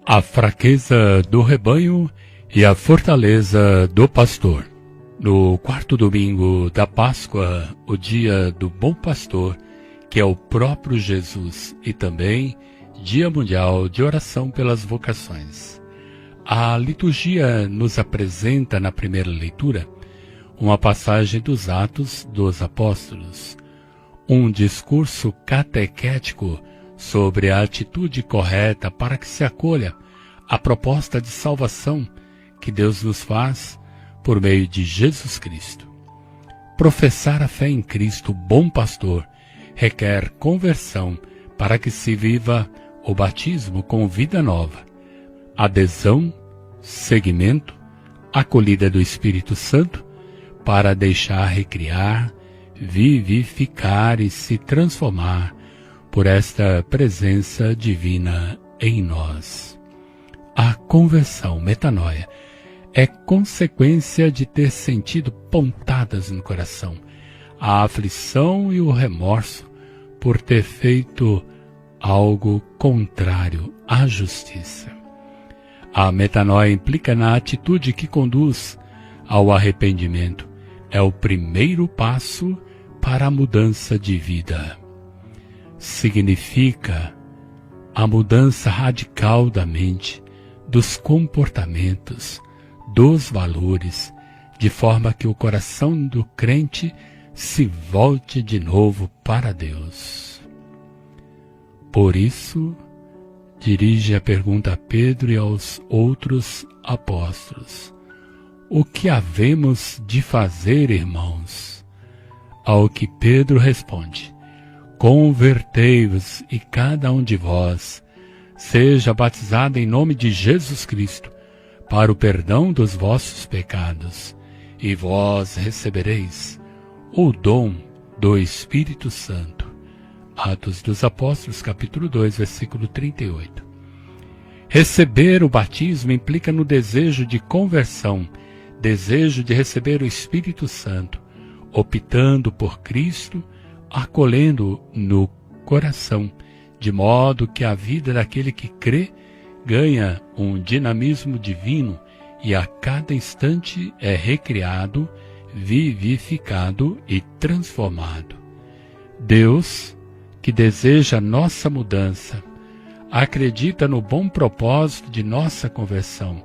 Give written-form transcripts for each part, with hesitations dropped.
A fraqueza do rebanho e a fortaleza do pastor. No quarto domingo da Páscoa, o dia do Bom Pastor, que é o próprio Jesus, e também Dia Mundial de Oração pelas Vocações. A liturgia nos apresenta na primeira leitura uma passagem dos Atos dos Apóstolos, um discurso catequético sobre a atitude correta para que se acolha a proposta de salvação que Deus nos faz por meio de Jesus Cristo. Professar a fé em Cristo, bom pastor, requer conversão para que se viva o batismo com vida nova, adesão, seguimento, acolhida do Espírito Santo para deixar recriar, vivificar e se transformar por esta presença divina em nós. A conversão, metanoia, é consequência de ter sentido pontadas no coração, a aflição e o remorso por ter feito algo contrário à justiça. A metanoia implica na atitude que conduz ao arrependimento. É o primeiro passo para a mudança de vida. Significa a mudança radical da mente, dos comportamentos, dos valores, de forma que o coração do crente se volte de novo para Deus. Por isso, dirige a pergunta a Pedro e aos outros apóstolos: o que havemos de fazer, irmãos? Ao que Pedro responde: convertei-vos e cada um de vós seja batizado em nome de Jesus Cristo para o perdão dos vossos pecados, e vós recebereis o dom do Espírito Santo. Atos dos Apóstolos, capítulo 2, versículo 38. Receber o batismo implica no desejo de conversão, desejo de receber o Espírito Santo, optando por Cristo, acolhendo-o no coração, de modo que a vida daquele que crê ganha um dinamismo divino e a cada instante é recriado, vivificado e transformado. Deus, que deseja nossa mudança, acredita no bom propósito de nossa conversão.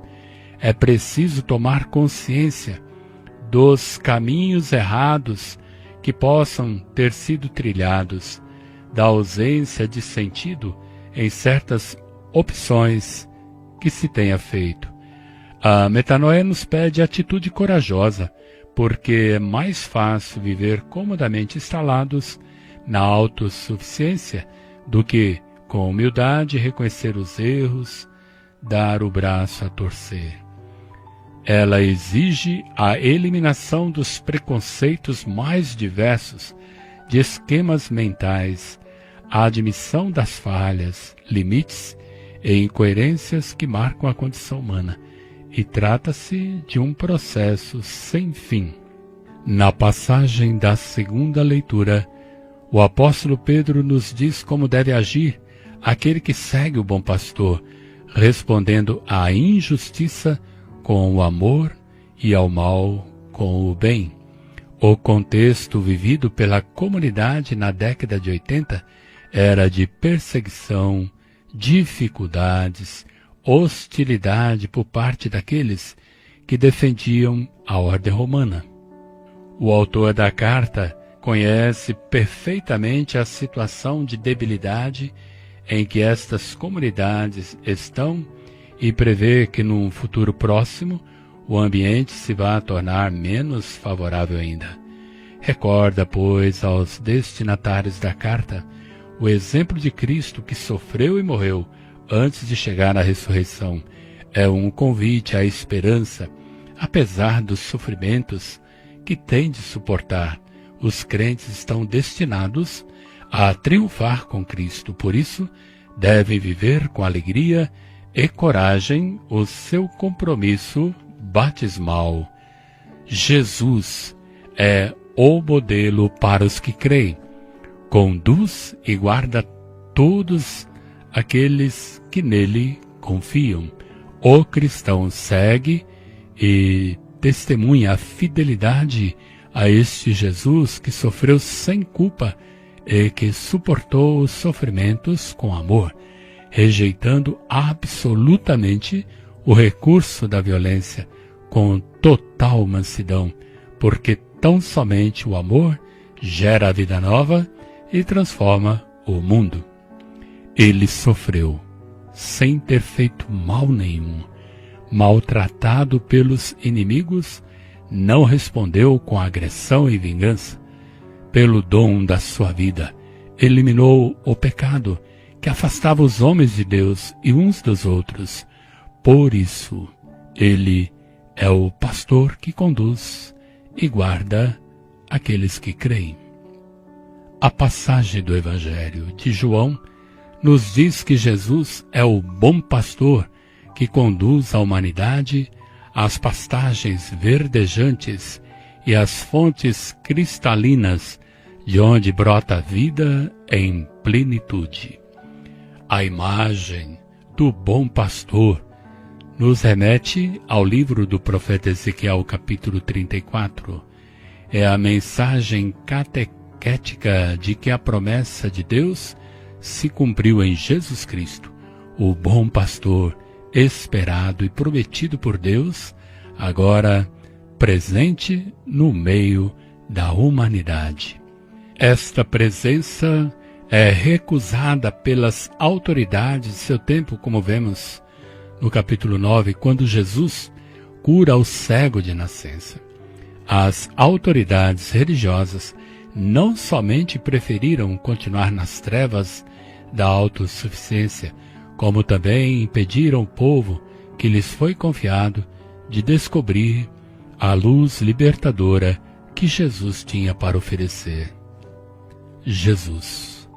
É preciso tomar consciência dos caminhos errados que possam ter sido trilhados, da ausência de sentido em certas opções que se tenha feito. A metanoia nos pede atitude corajosa, porque é mais fácil viver comodamente instalados na autossuficiência do que, com humildade, reconhecer os erros, dar o braço a torcer. Ela exige a eliminação dos preconceitos mais diversos, de esquemas mentais, a admissão das falhas, limites e incoerências que marcam a condição humana, e trata-se de um processo sem fim. Na passagem da segunda leitura, o apóstolo Pedro nos diz como deve agir aquele que segue o bom pastor, respondendo à injustiça com o amor e ao mal com o bem. O contexto vivido pela comunidade na década de 80 era de perseguição, dificuldades, hostilidade por parte daqueles que defendiam a ordem romana. O autor da carta conhece perfeitamente a situação de debilidade em que estas comunidades estão e prevê que num futuro próximo o ambiente se vai tornar menos favorável ainda. Recorda, pois, aos destinatários da carta o exemplo de Cristo que sofreu e morreu antes de chegar à ressurreição. É um convite à esperança, apesar dos sofrimentos que tem de suportar. Os crentes estão destinados a triunfar com Cristo, por isso devem viver com alegria e coragem o seu compromisso batismal. Jesus é o modelo para os que creem. Conduz e guarda todos aqueles que nele confiam. O cristão segue e testemunha a fidelidade a este Jesus que sofreu sem culpa e que suportou os sofrimentos com amor, rejeitando absolutamente o recurso da violência com total mansidão, porque tão somente o amor gera a vida nova e transforma o mundo. Ele sofreu sem ter feito mal nenhum, maltratado pelos inimigos, não respondeu com agressão e vingança. Pelo dom da sua vida, eliminou o pecado que afastava os homens de Deus e uns dos outros. Por isso, ele é o pastor que conduz e guarda aqueles que creem. A passagem do Evangelho de João nos diz que Jesus é o bom pastor que conduz a humanidade às pastagens verdejantes e às fontes cristalinas de onde brota a vida em plenitude. A imagem do bom pastor nos remete ao livro do profeta Ezequiel, capítulo 34. É a mensagem catequética de que a promessa de Deus se cumpriu em Jesus Cristo, o bom pastor, esperado e prometido por Deus, agora presente no meio da humanidade. Esta presença é recusada pelas autoridades de seu tempo, como vemos no capítulo 9, quando Jesus cura o cego de nascença. As autoridades religiosas não somente preferiram continuar nas trevas da autossuficiência, como também impediram o povo que lhes foi confiado de descobrir a luz libertadora que Jesus tinha para oferecer. Jesus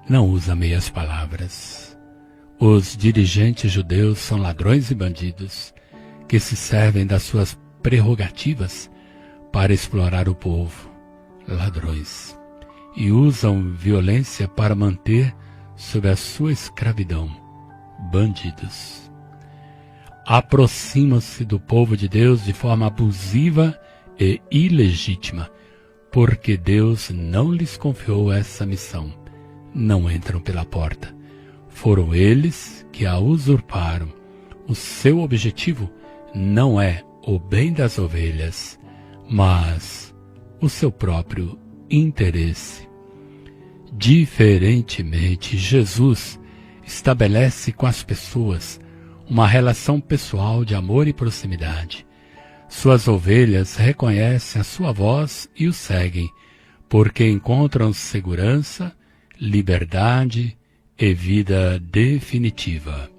não usa meias palavras. Os dirigentes judeus são ladrões e bandidos que se servem das suas prerrogativas para explorar o povo, ladrões, e usam violência para manter sob a sua escravidão, bandidos. Aproximam-se do povo de Deus de forma abusiva e ilegítima, porque Deus não lhes confiou essa missão. Não entram pela porta. Foram eles que a usurparam. O seu objetivo não é o bem das ovelhas, mas o seu próprio interesse. Diferentemente, Jesus estabelece com as pessoas uma relação pessoal de amor e proximidade. Suas ovelhas reconhecem a sua voz e o seguem, porque encontram segurança, liberdade e vida definitiva.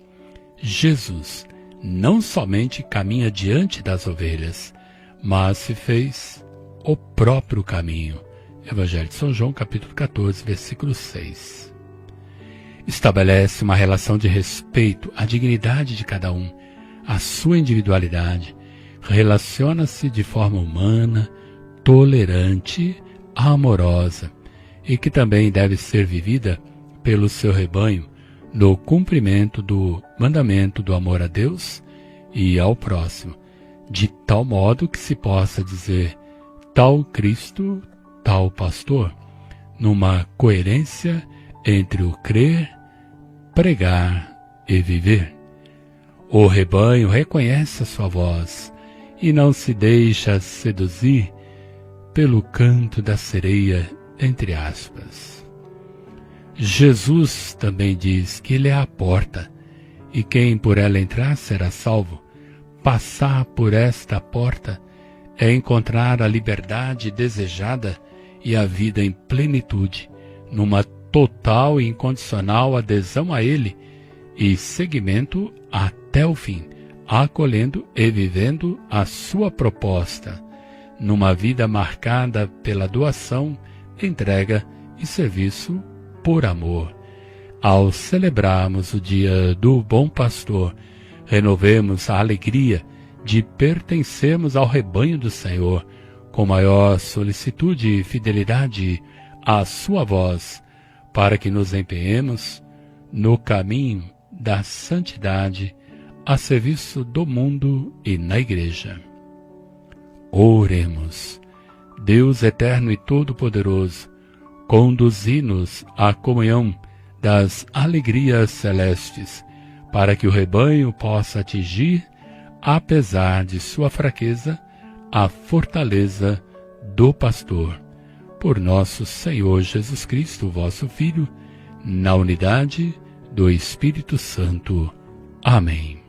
Jesus não somente caminha diante das ovelhas, mas se fez o próprio caminho. Evangelho de São João, capítulo 14, versículo 6. Estabelece uma relação de respeito à dignidade de cada um, à sua individualidade. Relaciona-se de forma humana, tolerante, amorosa, e que também deve ser vivida pelo seu rebanho no cumprimento do mandamento do amor a Deus e ao próximo, de tal modo que se possa dizer tal Cristo, tal pastor, numa coerência entre o crer, pregar e viver. O rebanho reconhece a sua voz e não se deixa seduzir pelo canto da sereia, entre aspas. Jesus também diz que ele é a porta, e quem por ela entrar será salvo. Passar por esta porta é encontrar a liberdade desejada e a vida em plenitude, numa total e incondicional adesão a ele e seguimento até o fim, acolhendo e vivendo a sua proposta, numa vida marcada pela doação, entrega e serviço por amor. Ao celebrarmos o dia do Bom Pastor, renovemos a alegria de pertencermos ao rebanho do Senhor, com maior solicitude e fidelidade à sua voz, para que nos empenhemos no caminho da santidade a serviço do mundo e na Igreja. Oremos. Deus eterno e todo-poderoso, conduzi-nos à comunhão das alegrias celestes, para que o rebanho possa atingir, apesar de sua fraqueza, a fortaleza do pastor. Por nosso Senhor Jesus Cristo, vosso Filho, na unidade do Espírito Santo. Amém.